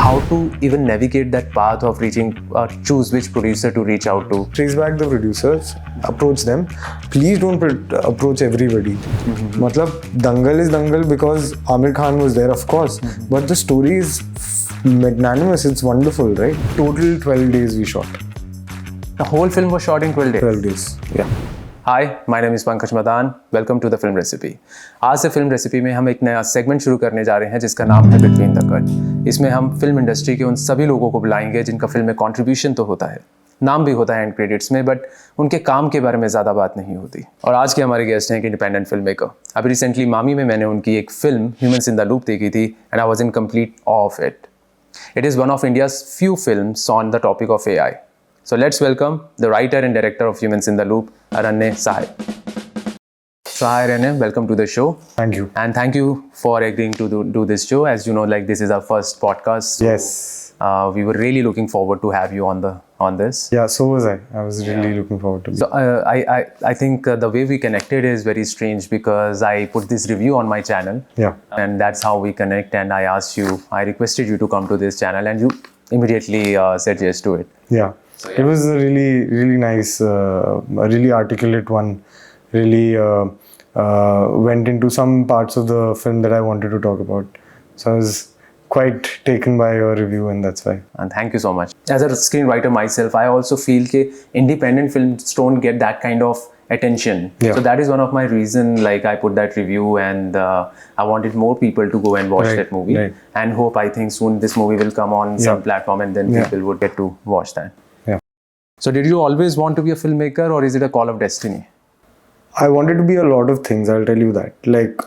how to even navigate that path of reaching, choose which producer to reach out to? Trace back the producers, approach them. Please don't approach everybody. Matlab, Dangal is Dangal because Amir Khan was there, of course. But the story is magnanimous, it's wonderful, right? Total 12 days we shot. The whole film was shot in 12 days? 12 days, yeah. Hi, my name is Pankaj Madaan. Welcome to the Film Recipe. आज से film recipe में हम एक नया segment शुरू करने जा रहे हैं जिसका नाम है बिटवीन द कट। इसमें हम फिल्म इंडस्ट्री के उन सभी लोगों को बुलाएंगे जिनका फिल्म में कंट्रीब्यूशन तो होता है, नाम भी होता है एंड क्रेडिट्स में, बट उनके काम के बारे में ज़्यादा बात नहीं होती। और आज के हमारे गेस्ट हैं एक इंडिपेंडेंट फिल्म मेकर। अभी रिसेंटली मामी में मैंने उनकी एक film humans in the loop देखी थी and I was in complete of it. It is one of India's few films on the topic of AI. So let's welcome the writer and director of Humans in the Loop, Aranya Sahay. So hi Aranya, welcome to the show. Thank you. And thank you for agreeing to do this show. As you know, like this is our first podcast. So, Yes. We were really looking forward to have you on this. Yeah, so was I. I was really looking forward to it. So I think the way we connected is very strange because I put this review on my channel. Yeah. And that's how we connect. And I requested you to come to this channel and you immediately said yes to it. Yeah. So, yeah. It was a really nice, a really articulate one. Really went into some parts of the film that I wanted to talk about. So I was quite taken by your review and that's why. And thank you so much. As a screenwriter myself, I also feel that independent films don't get that kind of attention. Yeah. So that is one of my reason like I put that review and I wanted more people to go and watch that movie. Right. And I think soon this movie will come on some platform and then people would get to watch that. Yeah. So did you always want to be a filmmaker or is it a call of destiny? I wanted to be a lot of things, I'll tell you that. Like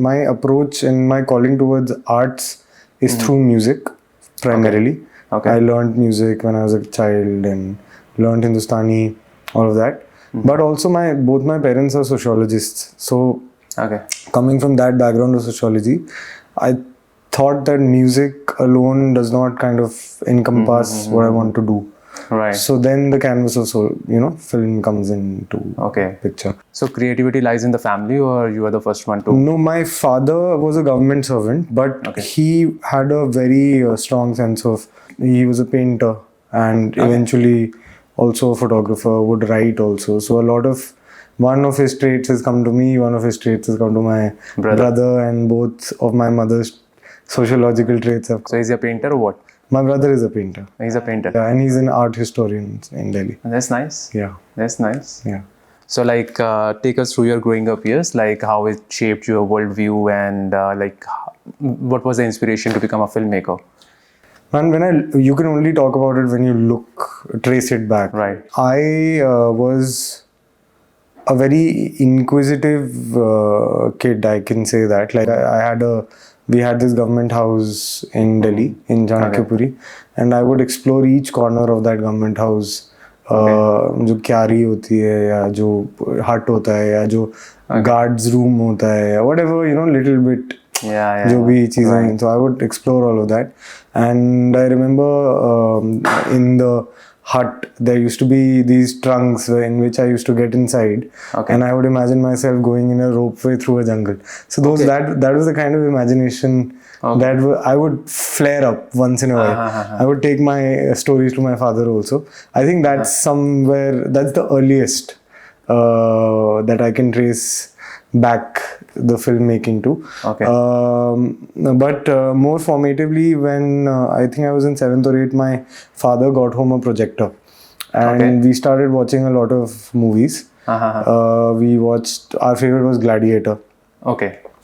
my approach and my calling towards arts is through music primarily. Okay. I learned music when I was a child and learned Hindustani, all of that. But also both my parents are sociologists. So coming from that background of sociology, I thought that music alone does not kind of encompass what I want to do. Right. So then the canvas of film comes into picture. So creativity lies in the family or you are the first one to? No, my father was a government servant, but he had a very strong sense of, he was a painter and eventually also a photographer, would write also. So one of his traits has come to me, one of his traits has come to my brother and both of my mother's sociological traits have come. So is he a painter or what? My brother is a painter. He's a painter. Yeah, and he's an art historian in Delhi. That's nice. Yeah. That's nice. Yeah. So like take us through your growing up years, like how it shaped your worldview and like what was the inspiration to become a filmmaker? Man, you can only talk about it when you trace it back. Right. I was a very inquisitive kid, I can say that. Like we had this government house in Delhi, in Janakyapuri, and I would explore each corner of that government house. जो क्यारी होती है या जो हट होता है या जो guards room होता है या whatever, little bit जो भी चीज़ें हैं. So I would explore all of that. And I remember in the hut there used to be these trunks in which I used to get inside, and I would imagine myself going in a ropeway through a jungle. So that was the kind of imagination that I would flare up once in a while. I would take my stories to my father also. I think that's that's the earliest that I can trace back the filmmaking to. But more formatively, when I think I was in 7th or 8th, my father got home a projector and we started watching a lot of movies. We watched, our favorite was Gladiator.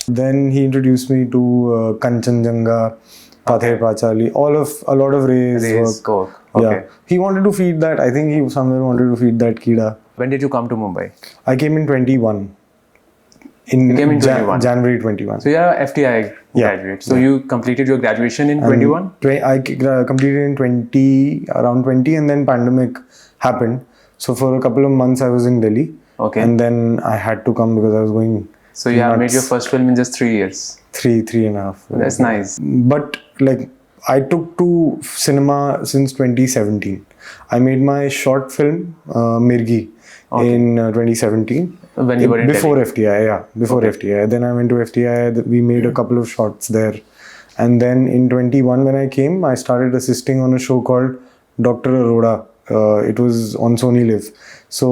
Then he introduced me to Kanchanjunga, Pather Pachali, a lot of Ray's work. Yeah. He wanted to feed that, I think he somewhere wanted to feed that Kida. When did you come to Mumbai? I came in 21. January 21. So you are a FTI graduate. So you completed your graduation in 21? I completed in around 20, and then pandemic happened. So for a couple of months I was in Delhi. And then I had to come because I was going. So you have made your first film in just 3 years? Three and a half. That's nice. But like I took to cinema since 2017. I made my short film Mirgi in 2017. When you were in before FTI, Before FTI. Then I went to FTI. We made a couple of shots there. And then in 21 when I came, I started assisting on a show called Dr. Arora. It was on Sony Live. So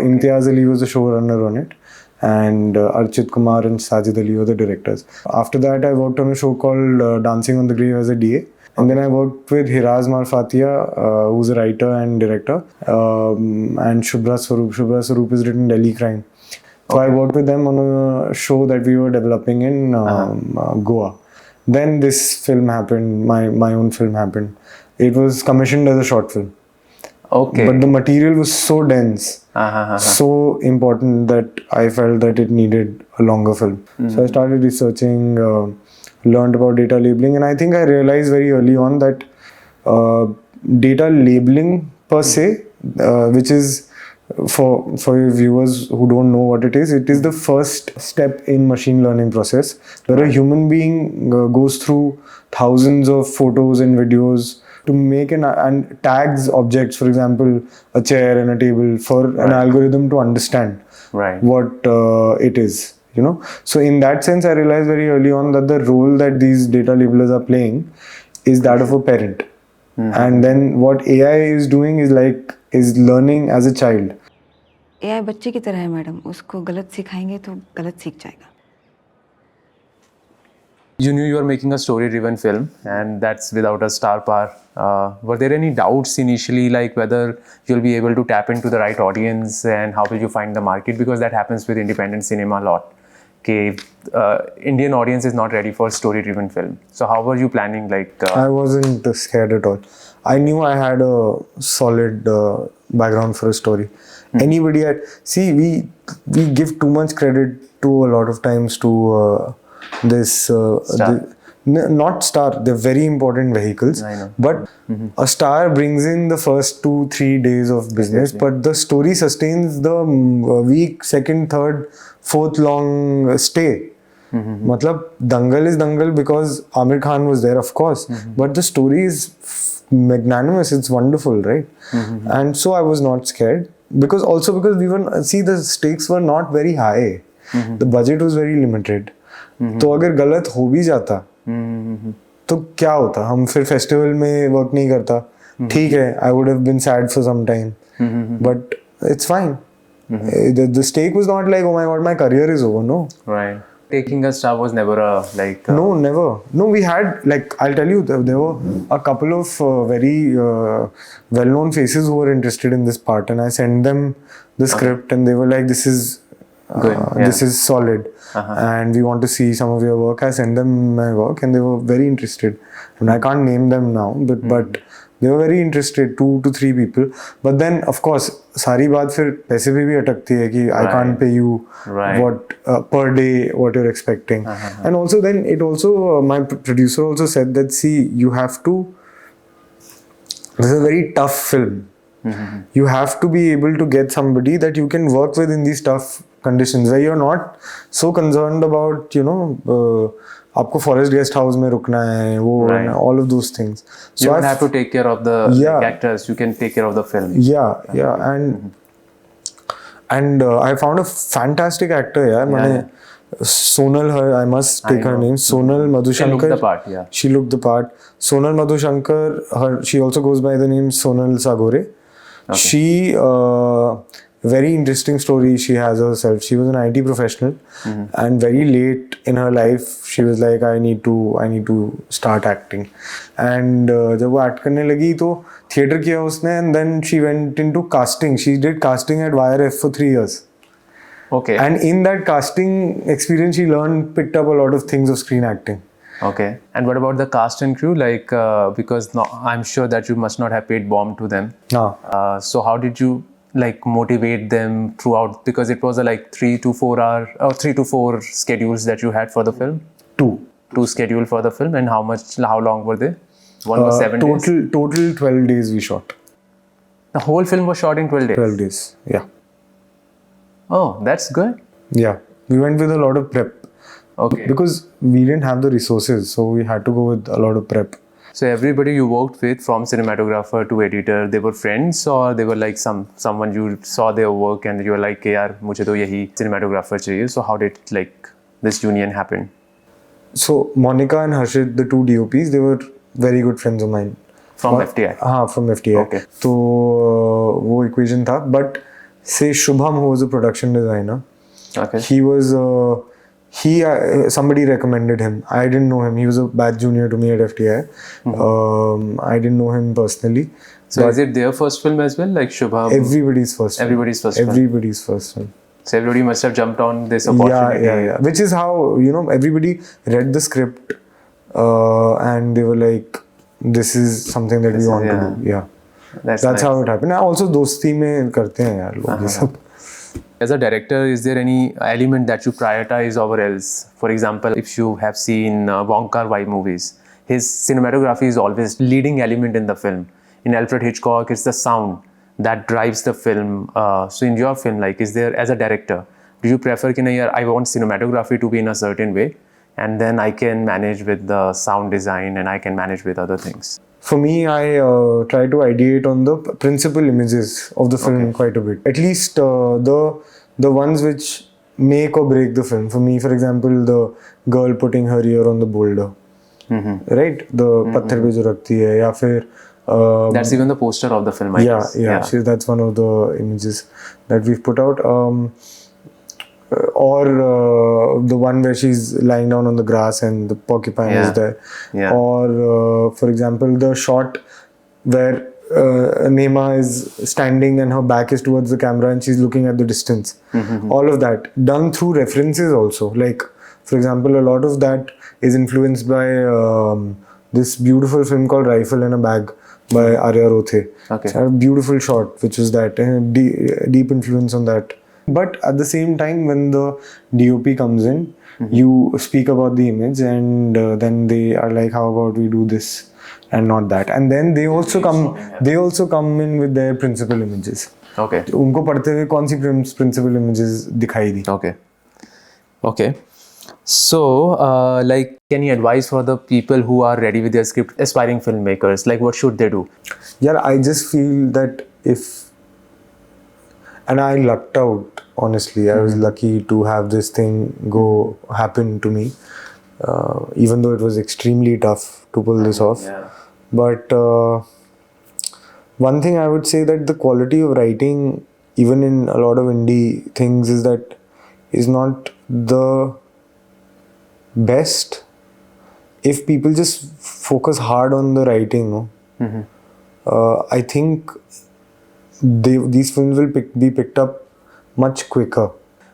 Imtiaz Ali was the showrunner on it, and Archit Kumar and Sajid Ali were the directors. After that, I worked on a show called Dancing on the Grave as a DA. And then I worked with Hiraz Marfatia, who's a writer and director, and Shubhra Swaroop. Shubhra Swaroop is written Delhi Crime. So I worked with them on a show that we were developing in Goa. Then this film happened, my own film happened. It was commissioned as a short film. Okay. But the material was so dense, so important that I felt that it needed a longer film. So I started researching, learned about data labeling, and I think I realized very early on that data labeling per se, which is for your viewers who don't know what it is the first step in machine learning process, where a human being goes through thousands of photos and videos to make and tags objects, for example, a chair and a table, for an algorithm to understand what it is. So in that sense, I realized very early on that the role that these data labelers are playing is that of a parent. And then what AI is doing is learning as a child. AI बच्चे की तरह है madam, उसको गलत सिखाएंगे तो गलत सीख जाएगा. You knew you were making a story-driven film, and that's without a star power. Were there any doubts initially, like whether you'll be able to tap into the right audience, and how will you find the market? Because that happens with independent cinema a lot. Okay, Indian audience is not ready for story-driven film. So how were you planning? I wasn't scared at all. I knew I had a solid background for a story. Anybody we give too much credit to a lot of times to this not star, they're very important vehicles. I know. But a star brings in the first 2-3 days of business, but the story sustains the week, second, third, fourth long stay. Matlab, Dangal is Dangal because Amir Khan was there, of course, but the story is magnanimous, it's wonderful, right? And so I was not scared, because we were, the stakes were not very high. The budget was very limited. तो अगर गलत हो भी जाता तो क्या होता, हम फिर फेस्टिवल में वर्क नहीं करता, ठीक है, I would have been sad for some time, but it's fine. The stake was not like, oh my god, my career is over. No. Right. Taking a star was never a No, never. No, we had, I'll tell you, there were a couple of very well-known faces who were interested in this part, and I sent them the script, and they were like, this is good. This is solid, and we want to see some of your work. I sent them my work, and they were very interested. And I can't name them now, but they were very interested, 2 to 3 people. But then, of course, सारी बात फिर पैसे पे भी अटकती है कि I can't pay you what per day what you're expecting. And also then my producer also said that, see, you have to, this is a very tough film. You have to be able to get somebody that you can work with in these tough conditions, where you're not so concerned about, आपको forest guest house में रुकना है, वो and all of those things. So you don't have to take care of the actors, you can take care of the film. And I found a fantastic actor, मैंने Sonal, I must take her name, Sonal Madhushankar. She looked the part, She looked the part. Sonal Madhushankar, she also goes by the name Sonal Sagore. Okay. She, very interesting story she has herself. She was an IT professional, and very late in her life, she was like, I need to start acting. And जब वो act करने लगी तो theatre किया उसने, and then she went into casting. She did casting at YRF for 3 years. Okay. And in that casting experience, she picked up a lot of things of screen acting. Okay. And what about the cast and crew? Because I'm sure that you must not have paid bomb to them. No. So how did you motivate them throughout? Because it was a 3 to 4 schedules that you had for the film. 2 schedule for the film, and how long were they? One was 7 days. Total 12 days we shot. The whole film was shot in 12 days. 12 days. Yeah. Oh, that's good. Yeah, we went with a lot of prep. Okay. Because we didn't have the resources, so we had to go with a lot of prep. So everybody you worked with, from cinematographer to editor, they were friends, or they were like someone you saw their work and you were like, yaar, mujhe to yahi cinematographer chahiye. So how did this union happen? So Monica and Harshit, the two DOPs, they were very good friends of mine. From FTI? हाँ, from FTI. Okay. तो वो equation था. But say Shubham, who was a production designer, Okay. he was somebody recommended him. I didn't know him. He was a batch junior to me at FTI. I didn't know him personally. So is it their first film as well, like Shubham? Everybody's first film. Everybody's first film. Everybody's first film. So everybody must have jumped on this opportunity. Yeah. Which is how, everybody read the script and they were like, this is something that we want to do. Yeah. That's nice. how it happened. Also, दोस्ती में करते हैं यार लोग ये सब. As a director, is there any element that you prioritize over else? For example, if you have seen Wong Kar-wai movies, his cinematography is always leading element in the film. In Alfred Hitchcock, it's the sound that drives the film. So in your film, like, is there, as a director, do you prefer I want cinematography to be in a certain way, and then I can manage with the sound design and I can manage with other things? For me, I try to ideate on the principal images of the film quite a bit. At least the ones which make or break the film. For me, for example, the girl putting her ear on the boulder, right? The पत्थर पे जो रखती है, या फिर that's even the poster of the film, I guess. That's one of the images that we've put out. Or the one where she's lying down on the grass and the porcupine is there. Yeah. Or for example, the shot where Nema is standing and her back is towards the camera and she's looking at the distance. All of that done through references also. Like, for example, a lot of that is influenced by this beautiful film called Rifle in a Bag by Arya Sahay. Okay. It's a beautiful shot, which is that deep influence on that. But at the same time, when the DOP comes in, you speak about the image, and then they are like, "How about we do this and not that?" And then they also come in with their principal images. Okay. उनको पढ़ते हुए कौन सी principal images दिखाई दी? Okay. So, like, can you advise for the people who are ready with their script, aspiring filmmakers, like, what should they do? Yeah, I just feel that and I lucked out, honestly. I was lucky to have this thing happen to me, even though it was extremely tough to pull this off. Yeah. But one thing I would say, that the quality of writing, even in a lot of indie things, is not the best. If people just focus hard on the writing, I think these films will be picked up much quicker.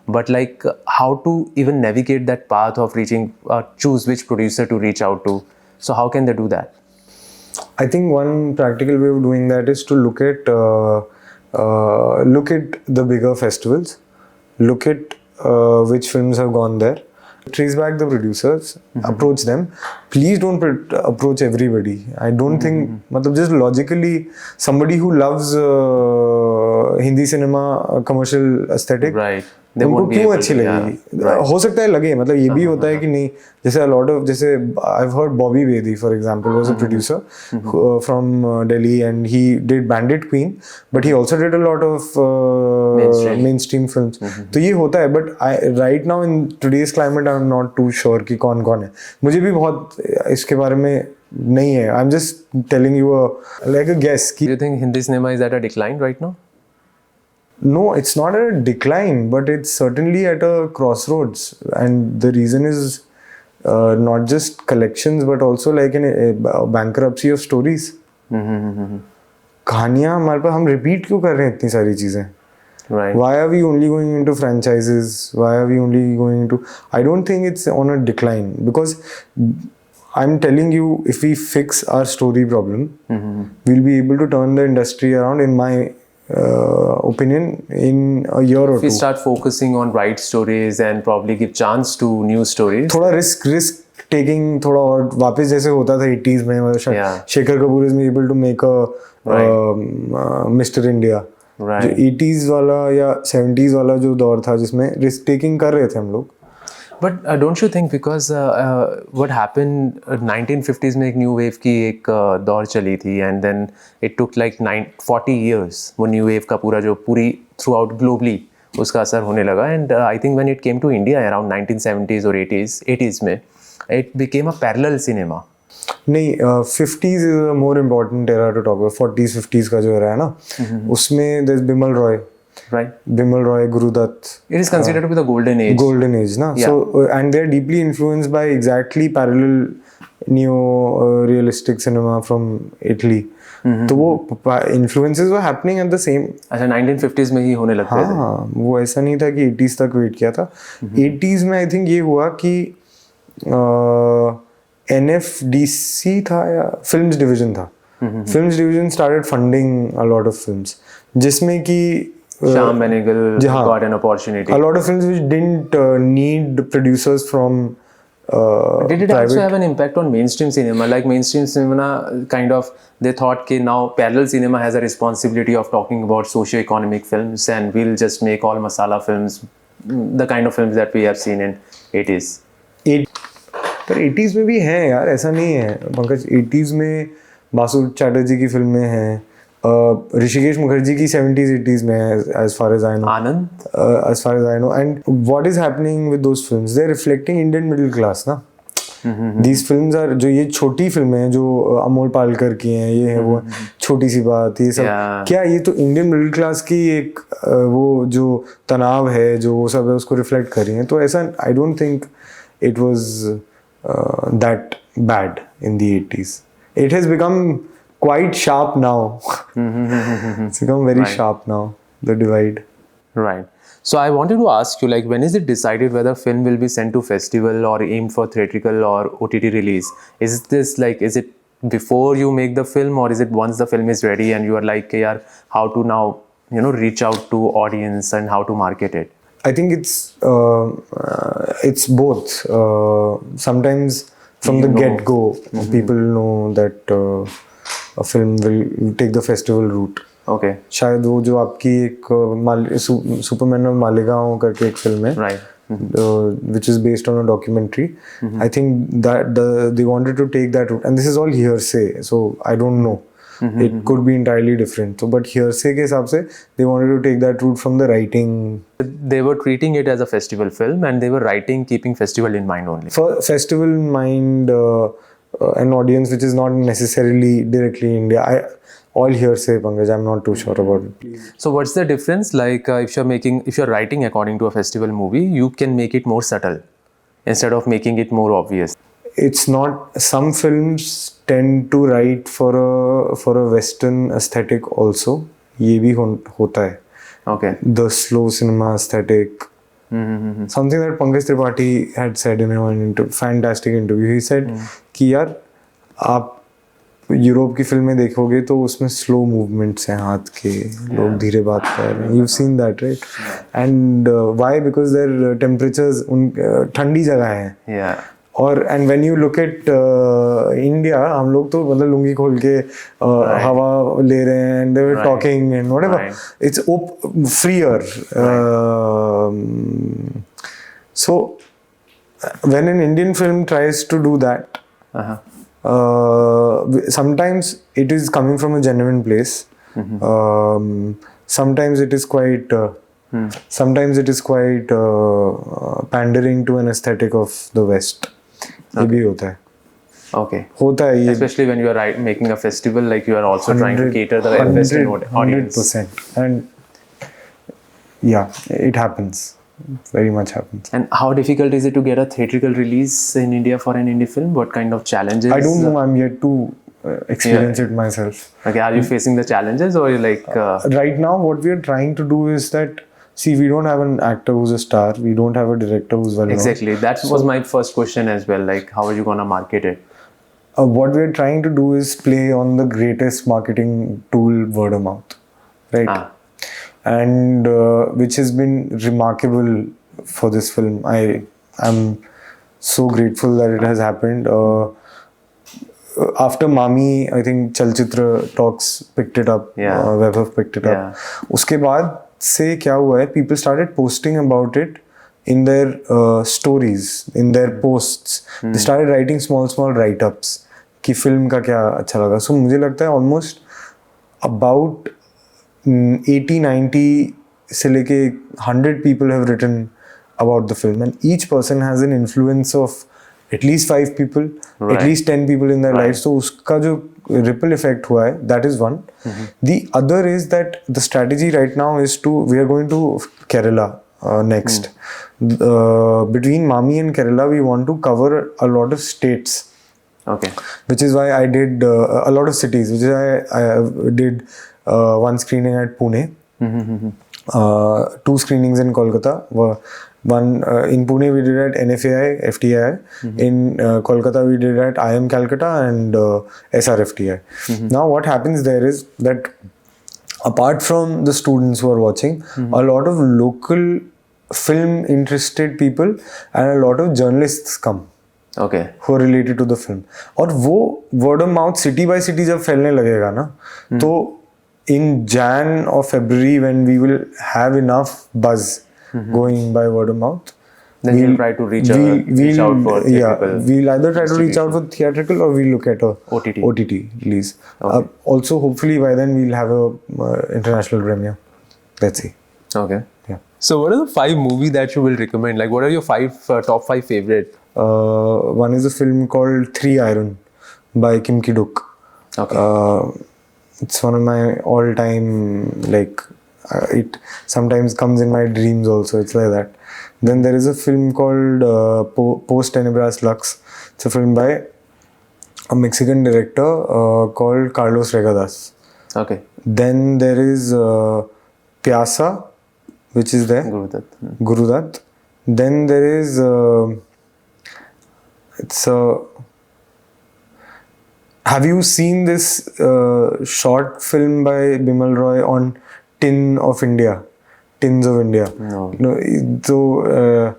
But like, how to even navigate that path of reaching, choose which producer to reach out to? So how can they do that? I think one practical way of doing that is to look at the bigger festivals, look at which films have gone there, trace back the producers, approach them. Please don't approach everybody. I don't think, just logically, somebody who loves Hindi cinema commercial aesthetic, Right. उनको क्यों अच्छी लगेगी? हो सकता है लगे, मतलब ये भी होता है कि नहीं. जैसे I've heard Bobby Bedi, for example, was a producer from Delhi, and he did Bandit Queen, but he also did a lot of mainstream films. तो ये होता है, but right now in today's climate, I'm not too sure कि कौन है. मुझे भी बहुत इसके बारे में नहीं है. I'm just telling you like a guess. Do you think Hindi cinema is at a decline right now? No, it's not at a decline, but it's certainly at a crossroads. And the reason is not just collections, but also like a bankruptcy of stories. कहानियाँ हमारे पास, हम repeat क्यों कर रहे हैं इतनी सारी चीज़ें? Right. Why are we only going into franchises? Why are we only going into... I don't think it's on a decline, because I'm telling you, if we fix our story problem, we'll be able to turn the industry around, in my opinion, in a year or If we two. start focusing on right stories and probably give chance to new stories. थोड़ा risk taking, थोड़ा और वापस जैसे होता था 80s में, मतलब Shekhar Kapoor is able to make a Mr. India. Right. जो 80s वाला या 70s वाला जो दौर था, जिसमें risk taking कर रहे थे हम लोग. But don't you think, because what happened 1950s में एक new wave की एक दौर चली थी, and then it took like 40 years वो new wave का पूरी throughout globally उसका असर होने लगा, and I think when it came to India around 1970s or 80s में, it became a parallel cinema. नहीं 50s is a more important era to talk about. 40s 50s का जो era है ना, उसमें there's Bimal Roy, Right. Bimal Roy, Guru Dutt. It is considered to be the golden age. Golden age, na? Yeah. So and they're deeply influenced by exactly parallel neo-realistic cinema from Italy. तो वो influences were happening at the same. अच्छा 1950s में ही होने लगते थे. हाँ, वो ऐसा नहीं था कि 80s तक वेट किया था. 80s में I think ये हुआ कि NFDC था या फिल्म्स डिवीजन था. Films division started funding a lot of films, जिसमें कि Shyam Benegal got an opportunity. A lot of films which didn't need producers from Did it also have an impact on mainstream cinema? Like mainstream cinema kind of, they thought that now parallel cinema has a responsibility of talking about socio-economic films and we'll just make all masala films, the kind of films that we have seen in 80s. पर 80s में भी हैं यार, ऐसा नहीं है Pankaj. 80s में बासु चैटर्जी की फिल्में हैं, ऋषिकेश मुखर्जी की 70s 80s में है, as far as I know. Anand? As far as I know. And what is happening with those films? They're reflecting Indian middle class ना. These films are, जो ये छोटी फिल्में हैं जो अमोल पालकर की हैं, ये है वो छोटी सी बात, ये सब क्या, ये तो इंडियन मिडिल क्लास की एक वो जो तनाव है, जो वो सब है, उसको रिफ्लेक्ट कर रही हैं. तो ऐसा I don't think it was that bad in the 80s. It has become quite sharp now. It's become very sharp now, the divide. Right. So I wanted to ask you, like, when is it decided whether film will be sent to festival or aimed for theatrical or OTT release? Is this like, is it before you make the film, or is it once the film is ready and you are like, yeah, how to now, you know, reach out to audience and how to market it? I think it's both. Sometimes from the get-go, people know that a film will take the festival route. Okay. शायद वो जो आपकी एक Superman और मालेगांव करके एक film है, Right. Which is based on a documentary. I think that they wanted to take that route, and this is all hearsay, so I don't know. It could be entirely different. So, but hearsay के हिसाब से they wanted to take that route from the writing. They were treating it as a festival film and they were writing keeping festival in mind only. For festival in mind, an audience which is not necessarily directly India. All hearsay, Pankaj. I'm not too sure about it. Please. So what's the difference? Like if you're writing according to a festival movie, you can make it more subtle instead of making it more obvious. It's not. Some films tend to write for a Western aesthetic also. ये भी होता है. Okay. The slow cinema aesthetic. Something that Pankaj Tripathi had said in a fantastic interview. He said कि यार आप Europe की फिल्में देखोगे तो उसमें स्लो मूवमेंट्स हैं हाथ के, लोग धीरे बात कर रहे हैं. You've seen that, right? And why? Because their temperatures ठंडी जगह हैं. Yeah. और and when you look at India, हम लोग तो मतलब लुंगी खोल के हवा ले रहे हैं and they were talking and whatever. Right. It's freer. So when an Indian film tries to do that, sometimes it is coming from a genuine place. Sometimes it is quite pandering to an aesthetic of the West. ये भी होता है. Okay. होता है ये. Especially when you are making a festival, like you are also trying to cater the Western audience. 100%. And yeah, it happens. Very much happens. And how difficult is it to get a theatrical release in India for an indie film? What kind of challenges? I don't know. I'm yet to experience it myself. Okay, are you facing the challenges or you like? Right now, what we are trying to do is that, see, we don't have an actor who's a star. We don't have a director who's well known. Exactly. That was my first question as well. Like, how are you gonna market it? What we are trying to do is play on the greatest marketing tool, word of mouth, right? And which has been remarkable for this film. I am so grateful that it has happened. After MAMI, I think Chalchitra Talks picked it up. Yeah. Webhub picked it up. उसके बाद से क्या हुआ है? People started posting about it in their stories, in their posts. They started writing small write-ups कि film का क्या अच्छा लगा. So मुझे लगता है almost about 80-90 से लेके 100 people have written about the film, and each person has an influence of at least 5 people, Right. at least 10 people in their Right. lives. So uska jo ripple effect hua hai, that is one. The other is that the strategy right now is we are going to Kerala next. Between MAMI and Kerala, we want to cover a lot of states. Okay. Which is why I did a lot of cities, which is why I did one screening at Pune, 2 screenings in Kolkata. One in Pune we did at NFAI, FTI. In Kolkata we did at IM Calcutta and SRFTI. Now what happens there is that apart from the students who are watching, a lot of local film interested people and a lot of journalists come. Okay. who are related to the film. और वो word of mouth city by city जब फैलने लगेगा ना, तो in Jan or February when we will have enough buzz going by word of mouth, Then you'll try to reach out for theatrical we'll either try to reach out for theatrical or we'll look at a OTT. release. Okay. Also hopefully by then we'll have a international premiere. Let's see. Okay. Yeah. So what are the 5 movies that you will recommend? Like what are your top 5 favorite? One is a film called 3 Iron by Kim Ki-duk. Okay. It's one of my all-time, like, it sometimes comes in my dreams also. It's like that. Then there is a film called Post Tenebras Lux. It's a film by a Mexican director called Carlos Regadas. Okay. Then there is Pyasa, which is there. Gurudat. Then there is have you seen this short film by Bimal Roy on Tins of India? No. So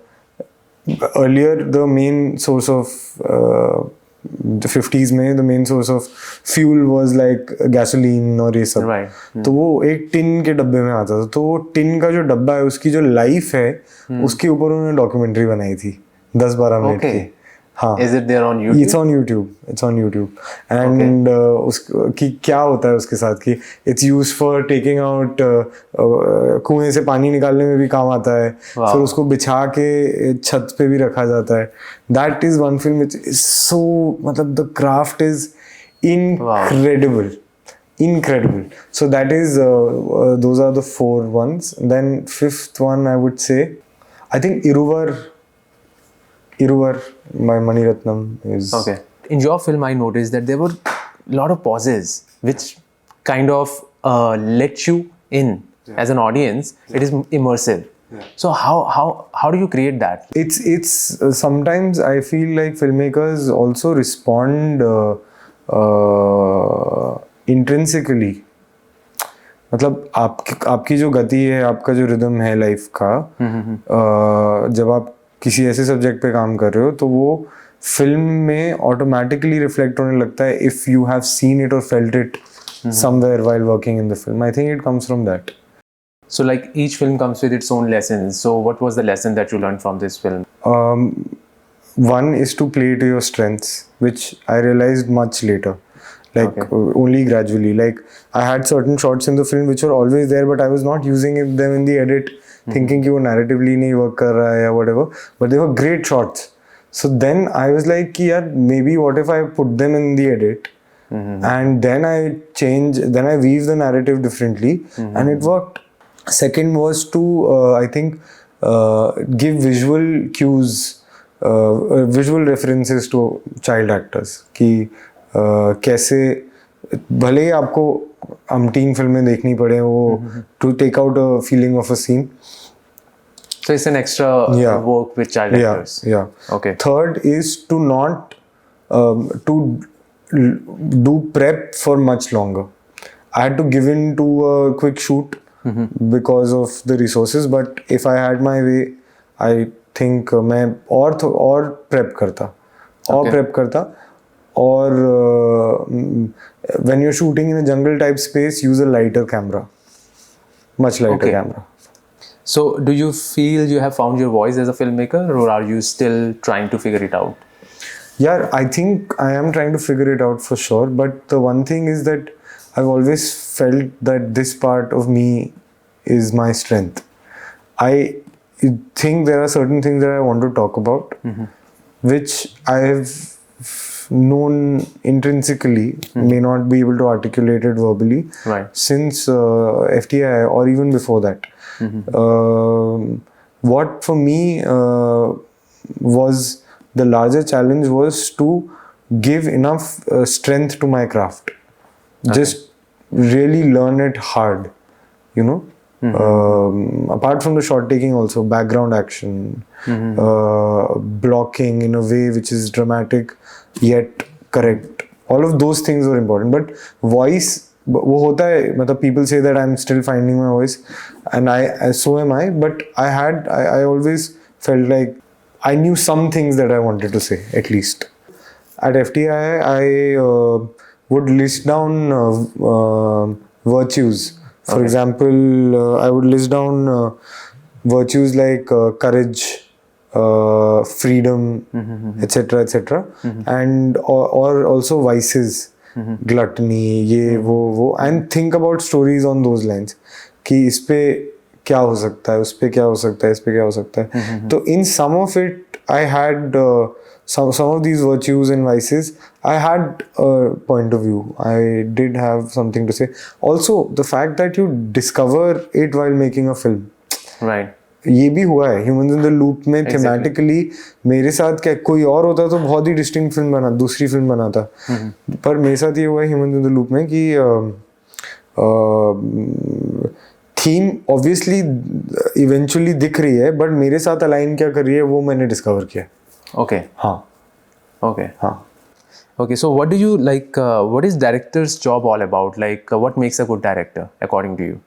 earlier the main source of the 50s में the main source of fuel was like gasoline और ये सब. Right. तो वो एक tin के डब्बे में आता था. तो वो टिन का जो डब्बा है उसकी जो लाइफ है उसके ऊपर उन्होंने डॉक्यूमेंट्री बनाई थी 10-12 मिनट की. हाँ. Is it there on YouTube? It's on YouTube. And कि क्या होता है उसके साथ कि it's used for taking out कुएं से पानी निकालने में भी काम आता है. फिर उसको बिछा के छत पे भी रखा जाता है. That is one film which is so, मतलब the craft is incredible. Incredible. So that is those are the 4 ones. Then 5th one I would say, I think Iruvar by Mani Ratnam is... Okay. In your film, I noticed that there were a lot of pauses which kind of let you in as an audience. It is immersive. Yeah. So how do you create that? It's sometimes I feel like filmmakers also respond intrinsically. मतलब आपकी जो गति है, आपका जो rhythm है life का, जब आप किसी ऐसे सब्जेक्ट पे काम कर रहे हो तो वो फिल्म में ऑटोमेटिकली रिफ्लेक्ट होने लगता है if you have seen it or felt it somewhere while working in the film. I think it comes from that. So like each film comes with its own lessons. So what was the lesson that you learned from this film? One is to play to your strengths, which I realized much later. Like only gradually. Like I had certain shots in the film which were always there, but I was not using them in the edit, thinking कि वो narratively नहीं work कर रहा है या whatever. But they were great shots. So then I was like कि यार maybe what if I put them in the edit and then I weave the narrative differently and it worked. Second was to I think give visual cues, visual references to child actors कि कैसे भले ही आपको umpteen फिल्में देखनी पड़े वो to take out a feeling of a scene. So it's an extra work with child actors. Yeah. Okay. Third is to not to do prep for much longer. I had to give in to a quick shoot because of the resources, but if I had my way, I think मैं और prep करता और when you're shooting in a jungle type space, use a lighter camera, much lighter camera. So do you feel you have found your voice as a filmmaker, or are you still trying to figure it out? Yeah, I think I am trying to figure it out for sure, but the one thing is that I've always felt that this part of me is my strength. I think there are certain things that I want to talk about, which I have known intrinsically, may not be able to articulate it verbally, Right. since FTI or even before that. What for me was the larger challenge was to give enough strength to my craft. Just really learn it hard, you know. Apart from the shot taking, also background action, blocking in a way which is dramatic yet correct. All of those things were important. But voice, वो होता है, मतलब people say that I'm still finding my voice, and so am I. But I always felt like I knew some things that I wanted to say, at least. At FTI, I would list down virtues. For example, I would list down virtues like courage, freedom, etc., etc., and or also vices, gluttony, ये वो, and think about stories on those lines. कि इस पे क्या हो सकता है, उस पे क्या हो सकता है, इस पे क्या हो सकता है. तो in some of it, I had some of these virtues and vices. I had a point of view. I did have something to say. Also, the fact that you discover it while making a film. Right. ये भी हुआ है humans in the loop में. Thematically मेरे साथ क्या, कोई और होता तो बहुत ही डिस्टिंक्ट फिल्म बना, दूसरी फिल्म बनाता. पर मेरे साथ ये हुआ है ह्यूमंस इन द लूप में कि थीम ऑब्वियसली इवेंचुअली दिख रही है, बट मेरे साथ अलाइन क्या कर रही है वो मैंने डिस्कवर किया. Okay. हाँ. Okay. हाँ. Okay, so what do you like? What is director's job all about? Like, what makes a good director, according to you?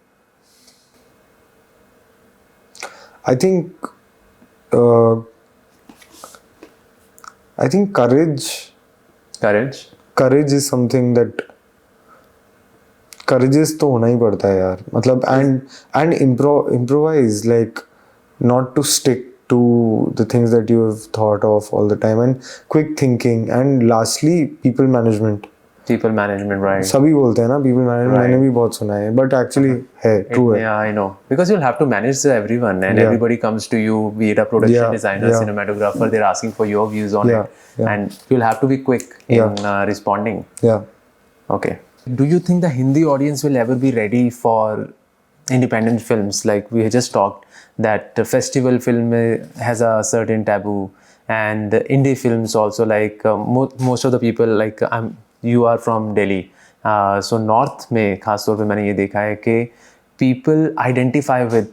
I think courage. Courage is something that courageous तो होना ही पड़ता है यार. मतलब and improvise, like not to stick to the things that you have thought of all the time, and quick thinking, and lastly people management. People management, right? सभी बोलते हैं ना people management, मैंने भी बहुत सुना है, but actually है, true है. Yeah, I know. Because you'll have to manage everyone, and everybody comes to you, be it a production designer, cinematographer, they're asking for your views on it. And you'll have to be quick in responding. Yeah. Okay. Do you think the Hindi audience will ever be ready for independent films? Like we just talked that the festival film has a certain taboo, and the indie films also, like most of the people, like you are from Delhi, so north में खास तौर पे मैंने ये देखा है कि people identify with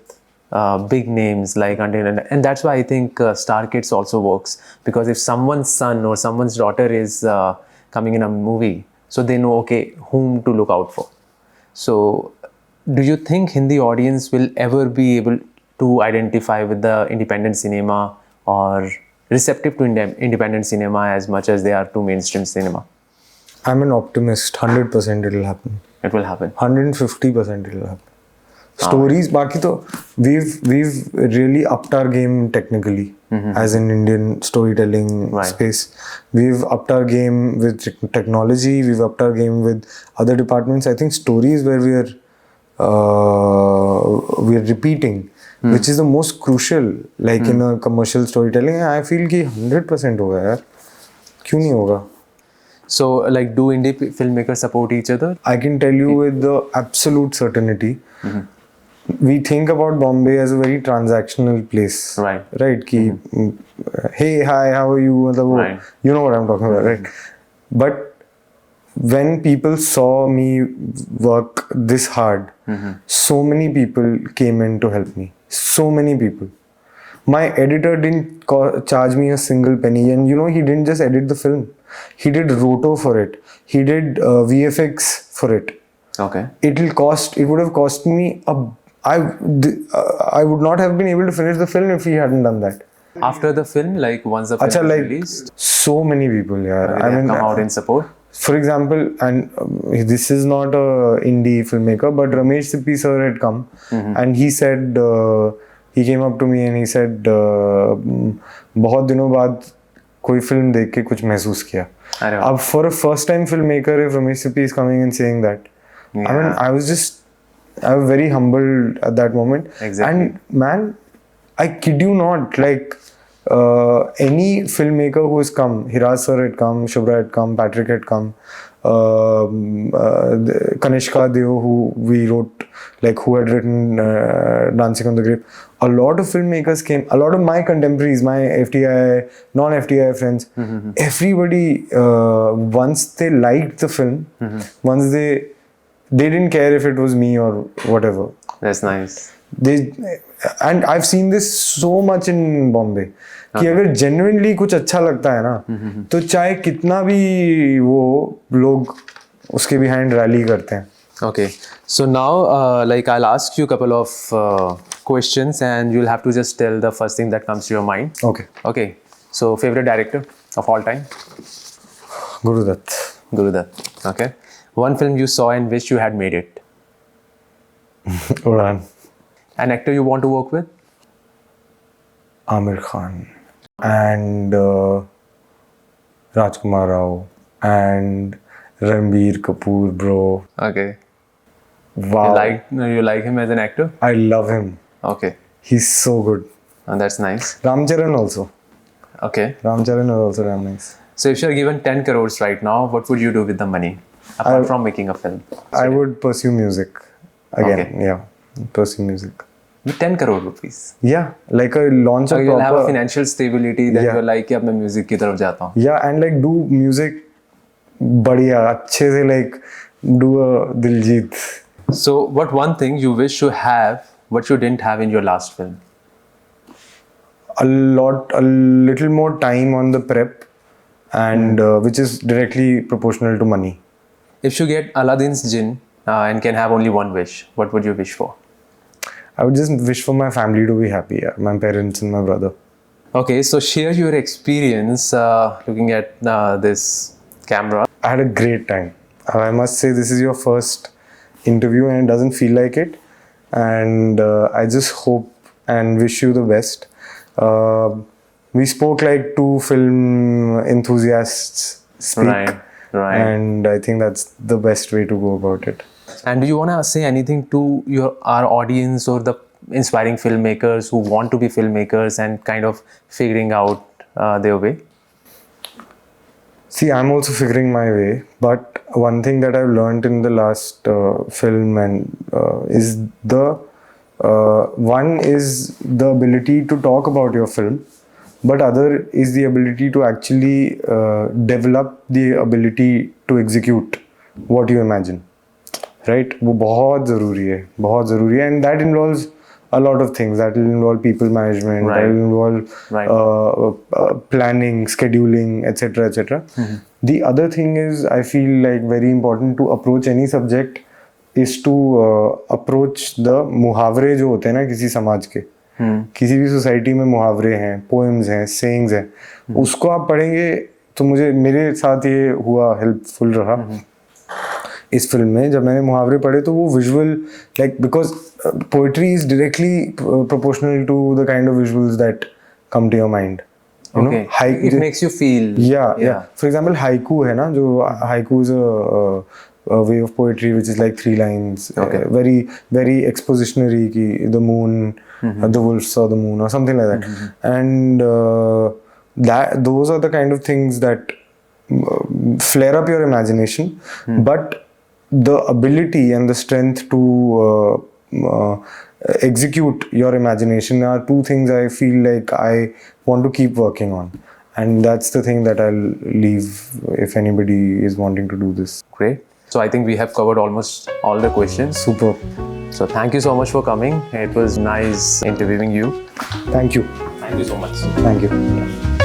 big names like, and that's why I think Star Kids also works, because if someone's son or someone's daughter is coming in a movie, so they know, okay, whom to look out for. So do you think Hindi audience will ever be able to identify with the independent cinema, or receptive to independent cinema as much as they are to mainstream cinema? I'm an optimist. 100% it'll happen. It will happen. 150% it'll happen. Stories, बाकी तो we've really upped our game technically as in Indian storytelling space. We've upped our game with technology. We've upped our game with other departments. I think stories where we are repeating, which is the most crucial, like in a commercial storytelling. I feel कि 100% होगा यार. क्यों नहीं होगा? So, like, do indie filmmakers support each other? I can tell you with the absolute certainty. We think about Bombay as a very transactional place. Right. Right. Ki, hey, hi, how are you? Right. You know what I'm talking about, right? But when people saw me work this hard, so many people came in to help me. So many people. My editor didn't charge me a single penny, and you know, he didn't just edit the film. He did roto for it. He did VFX for it. Okay. It would have cost me I would not have been able to finish the film if he hadn't done that. After the film, like once the film is released, so many people, yeah. I mean, come out in support. For example, and this is not a indie filmmaker, but Ramesh Sippy sir had come, and he said, he came up to me and he said, बहुत दिनों बाद कोई film देख के कुछ महसूस किया. अब for a first time filmmaker, if Ramesh Sippy is coming and saying that, I mean, I was very humbled at that moment. Exactly. And man, I kid you not, like any filmmaker who has come, Hiraz sir had come, Shubhra had come, Patrick had come, Kanishka Deo, who we wrote, like who had written Dancing on the Grave. A lot of filmmakers came, a lot of my contemporaries, my FTI, non-FTI friends, everybody, once they liked the film, once they didn't care if it was me or whatever. That's nice. And I've seen this so much in Bombay कि अगर genuinely कुछ अच्छा लगता है ना तो चाहे कितना भी वो लोग उसके behind rally करते हैं. Okay, so now like I'll ask you a couple of questions and you'll have to just tell the first thing that comes to your mind. Okay. Okay, so favorite director of all time? Guru Dutt. Guru Dutt. Okay. One film you saw and wish you had made it? Udaan. An actor you want to work with? Amir Khan and Rajkumar Rao and Ranbir Kapoor, bro. Okay. Wow. You like him as an actor? I love him. Okay. He's so good. That's nice. Ramcharan also. Okay. Ramcharan is also damn nice. So if you're given 10 crores right now, what would you do with the money? Apart from making a film. I would pursue music. Again, Okay. yeah. Pursue music. With 10 crore rupees. Yeah, like a launch So a you'll have a proper... financial stability, then Yeah. you're like, अब मैं music की तरफ जाता हूँ. Yeah, and like do music बढ़िया, अच्छे से like do a Diljit. So what one thing you wish to have, what you didn't have in your last film? A little more time on the prep and which is directly proportional to money. If you get Aladdin's Jinn and can have only one wish, what would you wish for? I would just wish for my family to be happy, yeah. My parents and my brother. Okay, so share your experience looking at this camera. I had a great time. I must say this is your first interview and it doesn't feel like it. And I just hope and wish you the best. We spoke like two film enthusiasts speak. Right. And I think that's the best way to go about it. And do you want to say anything to our audience or the inspiring filmmakers who want to be filmmakers and kind of figuring out their way? See, I'm also figuring my way, but one thing that I've learned in the last film and is one is the ability to talk about your film, but other is the ability to actually develop the ability to execute what you imagine. Right? वो बहुत ज़रूरी है, and that involves a lot of things. That will involve people management, that will involve planning, scheduling, etc. etc. The other thing is, I feel like very important to approach any subject is to approach the मुहावरे जो होते हैं ना किसी समाज के, किसी भी सोसाइटी में मुहावरे हैं, पोएम्स हैं, सेइंग्स हैं, उसको आप पढ़ेंगे तो मेरे साथ ये हुआ, हेल्पफुल रहा इस फिल्म में. जब मैंने मुहावरे पढ़े तो वो visual like because poetry is directly proportional to the kind of visuals that come to your mind. Okay. It makes you feel. Yeah. For example, haiku है ना, जो haiku is a way of poetry which is like 3 lines. Okay. Very, very expositionary की the moon, the wolf saw the moon or something like that. And those are the kind of things that flare up your imagination. But the ability and the strength to execute your imagination are two things I feel like I want to keep working on, and that's the thing that I'll leave if anybody is wanting to do this. Great. So I think we have covered almost all the questions. Super. So thank you so much for coming. It was nice interviewing you. Thank you. Thank you so much. Thank you.